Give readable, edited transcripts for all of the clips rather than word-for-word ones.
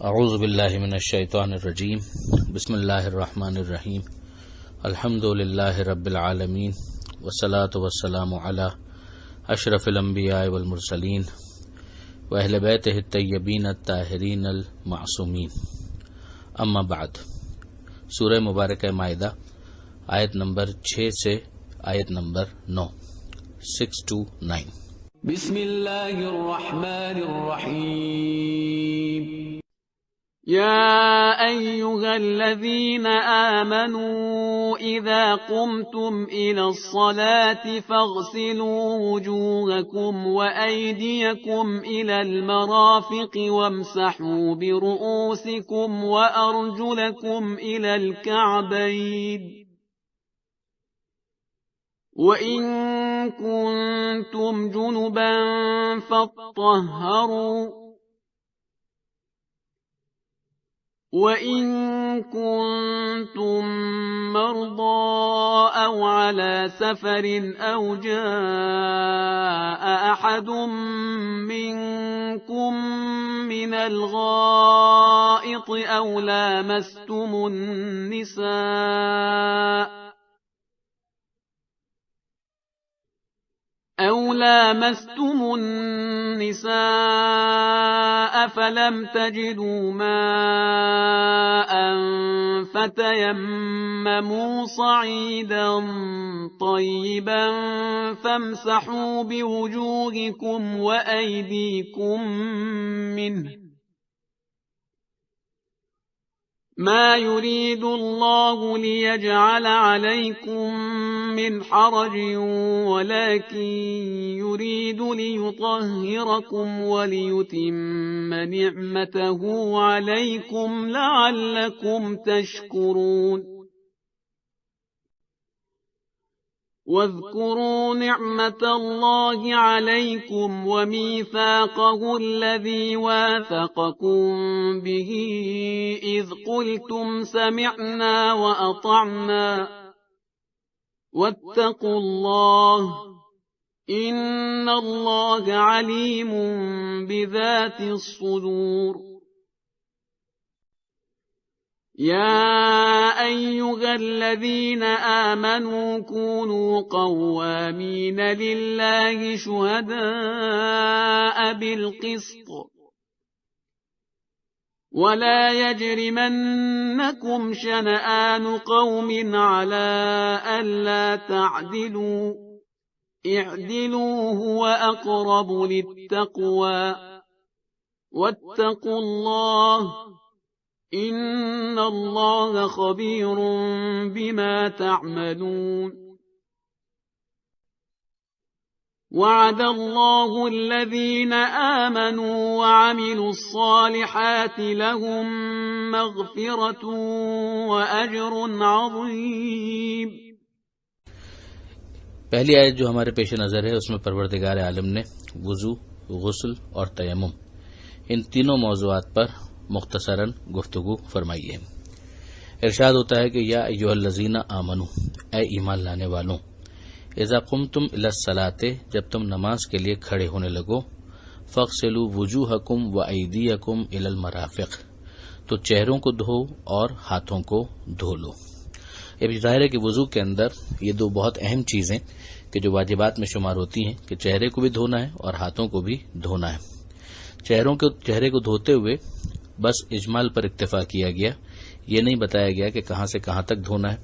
اعوذ باللہ من الشیطان الرجیم بسم اللہ الرحمن الرحیم الحمد للہ رب العالمین والصلاة والسلام علی اشرف الانبیاء والمرسلین واہل بیتہ الطیبین الطاہرین المعصومین، اما بعد۔ سورہ مبارکہ مائدہ آیت نمبر 6 سے آیت نمبر 9، 6 to 9۔ بسم اللہ الرحمن الرحیم۔ يا أيها الذين آمنوا إذا قمتم إلى الصلاة فاغسلوا وجوهكم وأيديكم إلى المرافق وامسحوا برؤوسكم وأرجلكم إلى الكعبين، وإن كنتم جنبا فاطهروا، وَإِن كُنتُم مَّرْضَىٰ أَوْ عَلَىٰ سَفَرٍ أَوْ جَاءَ أَحَدٌ مِّنكُم مِّنَ الْغَائِطِ أَوْ لامستم النساء فلم تجدوا ماء فتيمموا صعيدا طيبا فامسحوا بوجوهكم وأيديكم منه، ما يريد الله ليجعل عليكم من حرج ولكن يريد ليطهركم وليتم نعمته عليكم لعلكم تشكرون۔ واذكروا نعمة الله عليكم وميثاقه الذي واثقكم به إذ قلتم سمعنا وأطعنا واتقوا الله إن الله عليم بذات الصدور۔ يا أيها الذين آمنوا كونوا قوامين لله شهداء بالقسط ولا يجرمنكم شنآن قوم على ألا تعدلوا، اعدلوا هو أقرب للتقوى، واتقوا الله إن الله خبير بما تعملون۔ وعد الله الذين آمنوا وعملوا الصالحات لهم مغفرة وأجر عظيم۔ پہلی آیت جو ہمارے پیش نظر ہے اس میں پروردگار عالم نے وضو، غسل اور تیمم ان تینوں موضوعات پر مختصراً گفتگو فرمائی ہے۔ ارشاد ہوتا ہے کہ یا ایھا الذین آمنو، اے ایمان لانے والوں، اذا قمتم الی الصلاۃ، جب تم نماز کے لیے کھڑے ہونے لگو، فاغسلوا وجوہکم وایدیکم الی المرافق، تو چہروں کو دھو اور ہاتھوں کو دھو لو۔ یہ ظاہر ہے کہ وضو کے اندر یہ دو بہت اہم چیزیں کہ جو واجبات میں شمار ہوتی ہیں کہ چہرے کو بھی دھونا ہے اور ہاتھوں کو بھی دھونا ہے۔ چہرے کو دھوتے ہوئے بس اجمال پر اکتفا کیا گیا، یہ نہیں بتایا گیا کہ کہاں سے کہاں تک دھونا ہے،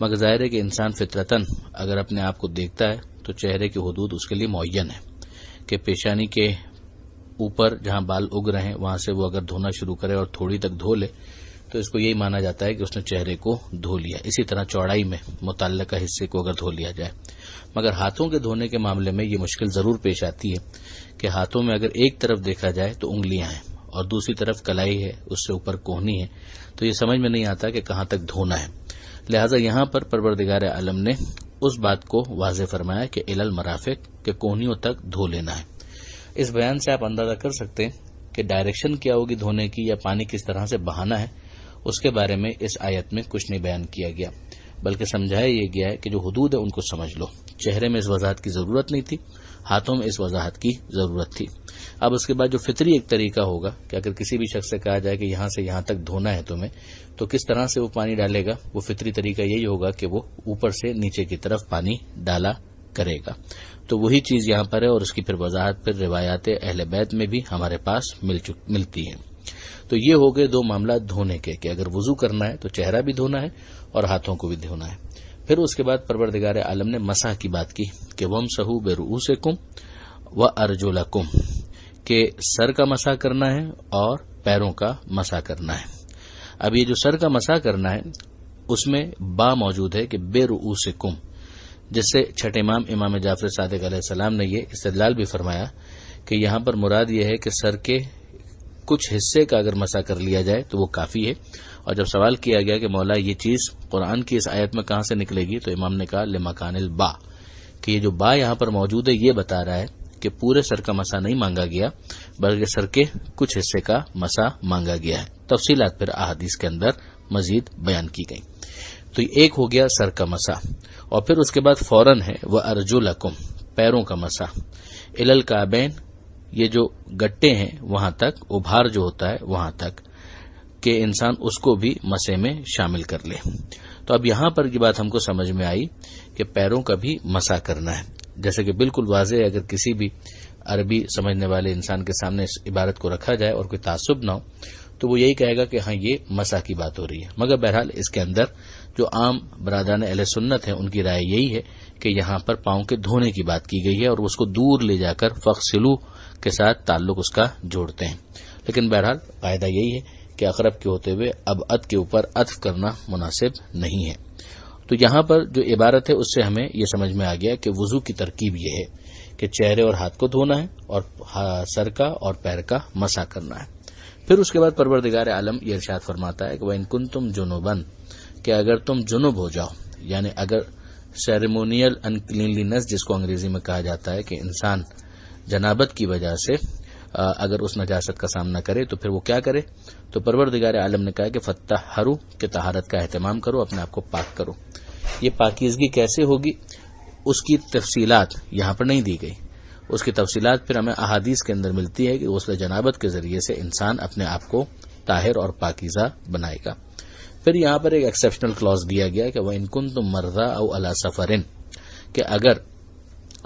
مگر ظاہر ہے کہ انسان فطرتاً اگر اپنے آپ کو دیکھتا ہے تو چہرے کی حدود اس کے لیے معین ہے کہ پیشانی کے اوپر جہاں بال اگ رہے ہیں وہاں سے وہ اگر دھونا شروع کرے اور تھوڑی تک دھو لے تو اس کو یہی مانا جاتا ہے کہ اس نے چہرے کو دھو لیا۔ اسی طرح چوڑائی میں متعلقہ حصے کو اگر دھو لیا جائے، مگر ہاتھوں کے دھونے کے معاملے میں یہ مشکل ضرور پیش آتی ہے کہ ہاتھوں میں اگر ایک طرف دیکھا جائے تو انگلیاں ہیں اور دوسری طرف کلائی ہے، اس سے اوپر کوہنی ہے، تو یہ سمجھ میں نہیں آتا کہ کہاں تک دھونا ہے۔ لہٰذا یہاں پر پروردگار عالم نے اس بات کو واضح فرمایا کہ الی المرافق، کہ کوہنیوں تک دھو لینا ہے۔ اس بیان سے آپ اندازہ کر سکتے ہیں کہ ڈائریکشن کیا ہوگی دھونے کی یا پانی کس طرح سے بہانا ہے، اس کے بارے میں اس آیت میں کچھ نہیں بیان کیا گیا، بلکہ سمجھایا یہ گیا ہے کہ جو حدود ہے ان کو سمجھ لو۔ چہرے میں اس وضاحت کی ضرورت نہیں تھی، ہاتھوں میں اس وضاحت کی ضرورت تھی۔ اب اس کے بعد جو فطری ایک طریقہ ہوگا کہ اگر کسی بھی شخص سے کہا جائے کہ یہاں سے یہاں تک دھونا ہے تمہیں، تو کس طرح سے وہ پانی ڈالے گا، وہ فطری طریقہ یہی ہوگا کہ وہ اوپر سے نیچے کی طرف پانی ڈالا کرے گا۔ تو وہی چیز یہاں پر ہے، اور اس کی پھر وضاحت پھر روایات اہل بیت میں بھی ہمارے پاس ملتی ہیں۔ تو یہ ہو گئے دو معاملات دھونے کے، کہ اگر وضو کرنا ہے تو چہرہ بھی دھونا ہے اور ہاتھوں کو بھی دھونا ہے۔ پھر اس کے بعد پروردگار عالم نے مسح کی بات کی کہ وَامْسَحُوا بِرُؤُوسِكُمْ وَأَرْجُلَكُمْ، کہ سر کا مسح کرنا ہے اور پیروں کا مسح کرنا ہے۔ اب یہ جو سر کا مسح کرنا ہے اس میں با موجود ہے کہ بِرُؤُوسِكُمْ، جس سے چھٹے امام جعفر صادق علیہ السلام نے یہ استدلال بھی فرمایا کہ یہاں پر مراد یہ ہے کہ سر کے کچھ حصے کا اگر مسح کر لیا جائے تو وہ کافی ہے۔ اور جب سوال کیا گیا کہ مولا یہ چیز قرآن کی اس آیت میں کہاں سے نکلے گی، تو امام نے کہا لمکان البا، کہ یہ جو با یہاں پر موجود ہے یہ بتا رہا ہے کہ پورے سر کا مسح نہیں مانگا گیا بلکہ سر کے کچھ حصے کا مسح مانگا گیا ہے۔ تفصیلات پھر احادیث کے اندر مزید بیان کی گئی۔ تو ایک ہو گیا سر کا مسح، اور پھر اس کے بعد فوراً ہے وہ ارجلکم، پیروں کا مسح، الی الکعبین، یہ جو گٹے ہیں وہاں تک، ابھار جو ہوتا ہے وہاں تک، کہ انسان اس کو بھی مسح میں شامل کر لے۔ تو اب یہاں پر یہ بات ہم کو سمجھ میں آئی کہ پیروں کا بھی مسح کرنا ہے، جیسے کہ بالکل واضح اگر کسی بھی عربی سمجھنے والے انسان کے سامنے اس عبارت کو رکھا جائے اور کوئی تعصب نہ ہو تو وہ یہی کہے گا کہ ہاں یہ مسح کی بات ہو رہی ہے، مگر بہرحال اس کے اندر جو عام برادران اہل سنت ہیں ان کی رائے یہی ہے کہ یہاں پر پاؤں کے دھونے کی بات کی گئی ہے اور اس کو دور لے جا کر فغسلو کے ساتھ تعلق اس کا جوڑتے ہیں۔ لیکن بہرحال قاعدہ یہی ہے کہ اقرب کے ہوتے ہوئے اب اد کے اوپر عطف کرنا مناسب نہیں ہے۔ تو یہاں پر جو عبارت ہے اس سے ہمیں یہ سمجھ میں آ گیا کہ وضو کی ترکیب یہ ہے کہ چہرے اور ہاتھ کو دھونا ہے اور سر کا اور پیر کا مسح کرنا ہے۔ پھر اس کے بعد پروردگار عالم یہ ارشاد فرماتا ہے کہ وَإِن كُنتُمْ جُنُبًا، کہ اگر تم جنب ہو جاؤ، یعنی اگر سیریمونیل انکلینلینس جس کو انگریزی میں کہا جاتا ہے کہ انسان جنابت کی وجہ سے اگر اس نجاست کا سامنا کرے تو پھر وہ کیا کرے، تو پروردگار عالم نے کہا کہ فَتَّحَّرُوا، کہ طہارت کا اہتمام کرو، اپنے آپ کو پاک کرو۔ یہ پاکیزگی کیسے ہوگی اس کی تفصیلات یہاں پر نہیں دی گئی، اس کی تفصیلات پھر ہمیں احادیث کے اندر ملتی ہے کہ غسل جنابت کے ذریعے سے انسان اپنے آپ کو طاہر اور پاکیزہ بنائے گا۔ پھر یہاں پر ایک ایکسیپشنل کلاز دیا گیا کہ وَإِن كُنتُم مَرْضَىٰ أَوْ عَلَىٰ سَفَرٍ، کہ اگر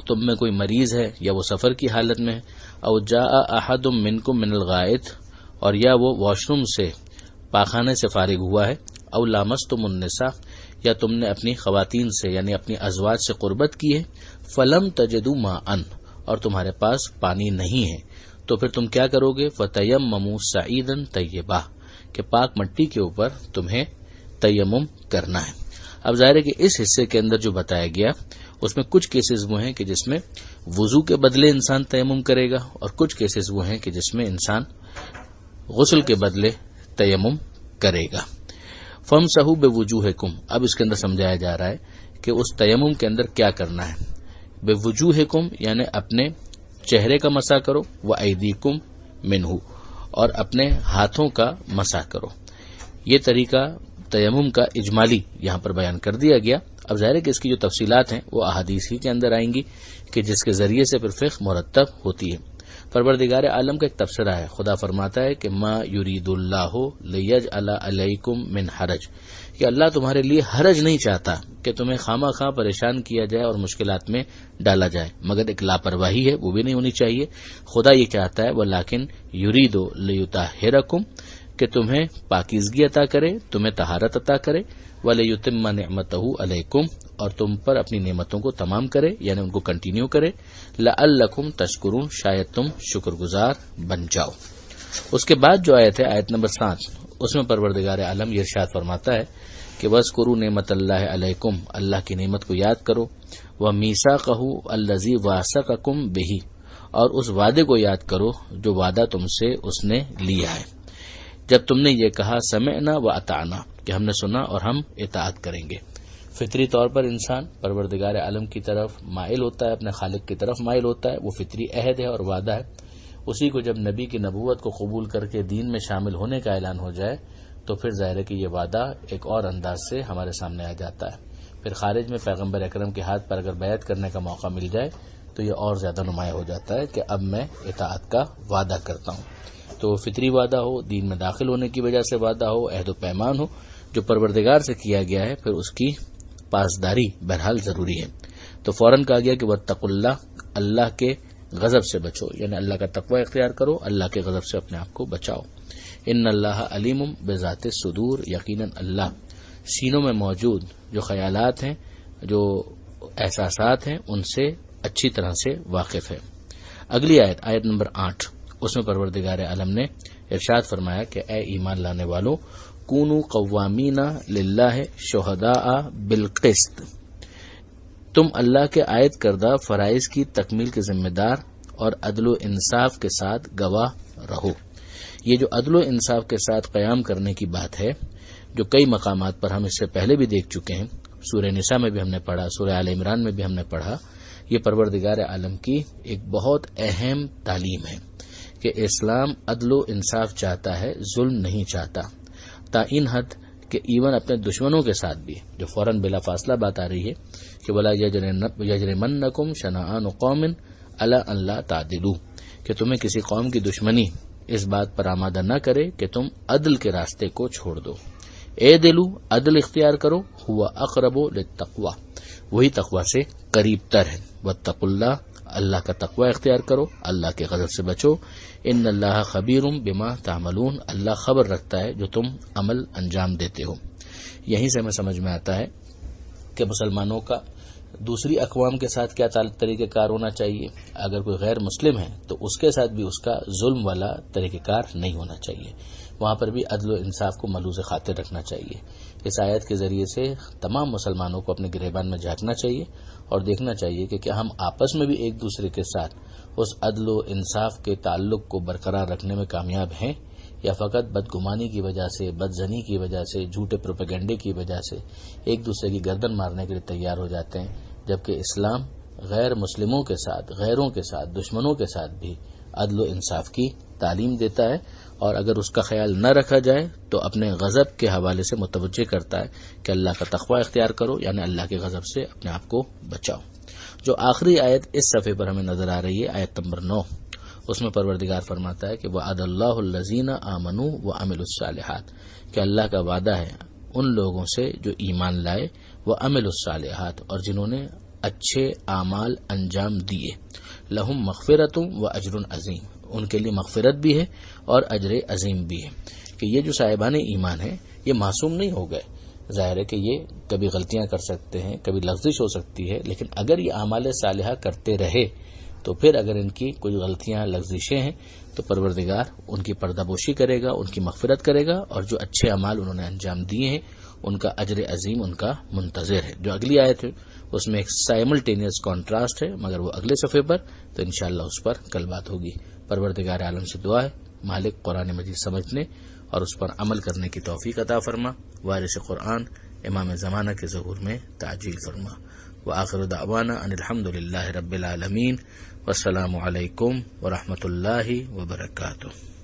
تم میں کوئی مریض ہے یا وہ سفر کی حالت میں ہے، او جاء احد منکم من الغائط، اور یا وہ واش روم سے پاخانے سے فارغ ہوا ہے، او لامستم النساء، یا تم نے اپنی خواتین سے یعنی اپنی ازواج سے قربت کی ہے، فلم تجدوا ماء، اور تمہارے پاس پانی نہیں ہے، تو پھر تم کیا کرو گے، فتیمموا صعیدا طیبا، کہ پاک مٹی کے اوپر تمہیں تیمم کرنا ہے۔ اب ظاہر ہے کہ اس حصے کے اندر جو بتایا گیا اس میں کچھ کیسز وہ ہیں کہ جس میں وضو کے بدلے انسان تیمم کرے گا، اور کچھ کیسز وہ ہیں کہ جس میں انسان غسل کے بدلے تیمم کرے گا۔ فَامْسَحُوا بِوُجُوهِكُمْ، اب اس کے اندر سمجھایا جا رہا ہے کہ اس تیمم کے اندر کیا کرنا ہے۔ بِوُجُوهِكُمْ یعنی اپنے چہرے کا مسح کرو، وَأَيْدِيكُمْ مِنْهُ، اور اپنے ہاتھوں کا مسح کرو۔ یہ طریقہ تیمم کا اجمالی یہاں پر بیان کر دیا گیا۔ اب ظاہر ہے کہ اس کی جو تفصیلات ہیں وہ احادیث ہی کے اندر آئیں گی کہ جس کے ذریعے سے پھر فقہ مرتب ہوتی ہے۔ پروردگار عالم کا ایک تبصرہ ہے، خدا فرماتا ہے کہ ما یرید اللہ لیجعل علیکم من حرج، کہ اللہ تمہارے لیے حرج نہیں چاہتا کہ تمہیں خواہ خواہ پریشان کیا جائے اور مشکلات میں ڈالا جائے، مگر ایک لاپرواہی ہے وہ بھی نہیں ہونی چاہیے۔ خدا یہ چاہتا ہے ولیکن یرید لیطہرکم، کہ تمہیں پاکیزگی عطا کرے، تمہیں طہارت عطا کرے، وَلِيُتِمَّ نِعْمَتَهُ عَلَيْكُمْ، اور تم پر اپنی نعمتوں کو تمام کرے، یعنی ان کو کنٹینیو کرے، لَعَلَّكُمْ تَشْكُرُونَ، شاید تم شکر گزار بن جاؤ۔ اس کے بعد جو آیت ہے آیت نمبر 7، اس میں پروردگار عالم یہ ارشاد فرماتا ہے کہ وَاذْكُرُوا نِعْمَتَ اللَّهِ عَلَيْكُمْ، اللہ کی نعمت کو یاد کرو، وَمِيثَاقَهُ الَّذِي وَاثَقَكُم بِهِ، اور اس وعدے کو یاد کرو جو وعدہ تم سے اس نے لیا ہے، جب تم نے یہ کہا سمعنا وَأَطَعْنَا، کہ ہم نے سنا اور ہم اطاعت کریں گے۔ فطری طور پر انسان پروردگار عالم کی طرف مائل ہوتا ہے، اپنے خالق کی طرف مائل ہوتا ہے، وہ فطری عہد ہے اور وعدہ ہے۔ اسی کو جب نبی کی نبوت کو قبول کر کے دین میں شامل ہونے کا اعلان ہو جائے تو پھر ظاہر ہے کہ یہ وعدہ ایک اور انداز سے ہمارے سامنے آ جاتا ہے۔ پھر خارج میں پیغمبر اکرم کے ہاتھ پر اگر بیعت کرنے کا موقع مل جائے تو تو یہ اور زیادہ نمایاں ہو جاتا ہے کہ اب میں اطاعت کا وعدہ کرتا ہوں. تو فطری وعدہ ہو، دین میں داخل ہونے کی وجہ سے وعدہ ہو، عہد و پیمان ہو جو پروردگار سے کیا گیا ہے، پھر اس کی پاسداری بہرحال ضروری ہے. تو فوراً کہا گیا کہ واتقوا اللہ، اللہ کے غضب سے بچو، یعنی اللہ کا تقوی اختیار کرو، اللہ کے غضب سے اپنے آپ کو بچاؤ. ان اللہ علیم بذات الصدور، یقیناً اللہ سینوں میں موجود جو خیالات ہیں، جو احساسات ہیں، ان سے اچھی طرح سے واقف ہے. اگلی آیت نمبر 8، اس میں پروردگار عالم نے ارشاد فرمایا کہ اے ایمان لانے والوں، کونوا قوامین للہ شہداء بالقسط، تم اللہ کے عائد کردہ فرائض کی تکمیل کے ذمہ دار اور عدل و انصاف کے ساتھ گواہ رہو. یہ جو عدل و انصاف کے ساتھ قیام کرنے کی بات ہے، جو کئی مقامات پر ہم اس سے پہلے بھی دیکھ چکے ہیں، سورہ نساء میں بھی ہم نے پڑھا، سورہ آل عمران میں بھی ہم نے پڑھا، یہ پروردگار عالم کی ایک بہت اہم تعلیم ہے کہ اسلام عدل و انصاف چاہتا ہے، ظلم نہیں چاہتا. تا ان حد کہ ایون اپنے دشمنوں کے ساتھ بھی، جو فوراً بلا فاصلہ بات آ رہی ہے کہ وَلَا يَجْرِمَنَّكُمْ شَنَآنُ قَوْمٍ عَلَىٰ أَن لَا تَعْدِلُوا، کہ تمہیں کسی قوم کی دشمنی اس بات پر آمادہ نہ کرے کہ تم عدل کے راستے کو چھوڑ دو. اے دلو، عدل اختیار کرو، ہوا اقرب للتقوی، وہی تقوی سے قریب تر ہے. واتقوا اللہ، اللہ کا تقوی اختیار کرو، اللہ کے غضب سے بچو. ان اللہ خبیر بما تعملون، اللہ خبر رکھتا ہے جو تم عمل انجام دیتے ہو. یہیں سے ہمیں سمجھ میں آتا ہے کہ مسلمانوں کا دوسری اقوام کے ساتھ کیا طریقہ کار ہونا چاہیے. اگر کوئی غیر مسلم ہے تو اس کے ساتھ بھی اس کا ظلم والا طریقہ کار نہیں ہونا چاہیے، وہاں پر بھی عدل و انصاف کو ملحوظ خاطر رکھنا چاہیے. اس آیت کے ذریعے سے تمام مسلمانوں کو اپنے گریبان میں جھانکنا چاہیے اور دیکھنا چاہیے کہ کیا ہم آپس میں بھی ایک دوسرے کے ساتھ اس عدل و انصاف کے تعلق کو برقرار رکھنے میں کامیاب ہیں، یا فقط بدگمانی کی وجہ سے، بدزنی کی وجہ سے، جھوٹے پروپیگنڈے کی وجہ سے ایک دوسرے کی گردن مارنے کے لیے تیار ہو جاتے ہیں. جبکہ اسلام غیر مسلموں کے ساتھ، غیروں کے ساتھ، دشمنوں کے ساتھ بھی عدل و انصاف کی تعلیم دیتا ہے، اور اگر اس کا خیال نہ رکھا جائے تو اپنے غضب کے حوالے سے متوجہ کرتا ہے کہ اللہ کا تقوی اختیار کرو، یعنی اللہ کے غضب سے اپنے آپ کو بچاؤ. جو آخری آیت اس صفحے پر ہمیں نظر آ رہی ہے، آیت نمبر 9، اس میں پروردگار فرماتا ہے کہ وعد اللہ الذین آمنوا وعملوا الصالحات، کہ اللہ کا وعدہ ہے ان لوگوں سے جو ایمان لائے، وعملوا الصالحات، اور جنہوں نے اچھے اعمال انجام دیے، لہم مغفرۃ واجر عظیم، ان کے لیے مغفرت بھی ہے اور اجر عظیم بھی ہے. کہ یہ جو صاحبان ایمان ہیں یہ معصوم نہیں ہو گئے. ظاہر ہے کہ یہ کبھی غلطیاں کر سکتے ہیں، کبھی لغزش ہو سکتی ہے، لیکن اگر یہ اعمال صالحہ کرتے رہے تو پھر اگر ان کی کوئی غلطیاں لغزشیں ہیں تو پروردگار ان کی پردہ پوشی کرے گا، ان کی مغفرت کرے گا، اور جو اچھے اعمال انہوں نے انجام دیے ہیں ان کا اجر عظیم ان کا منتظر ہے. جو اگلی آیت ہے اس میں ایک سائملٹینیس کانٹراسٹ ہے، مگر وہ اگلے صفحے پر، تو انشاءاللہ اس پر کل بات ہوگی. پروردگار عالم سے دعا ہے مالک قرآن مجید سمجھنے اور اس پر عمل کرنے کی توفیق عطا فرما. وارث قرآن امام زمانہ کے ظہور میں تعجیل فرما. وآخر دعوانا ان الحمدللہ رب العالمین، والسلام علیکم ورحمۃ اللہ وبرکاتہ.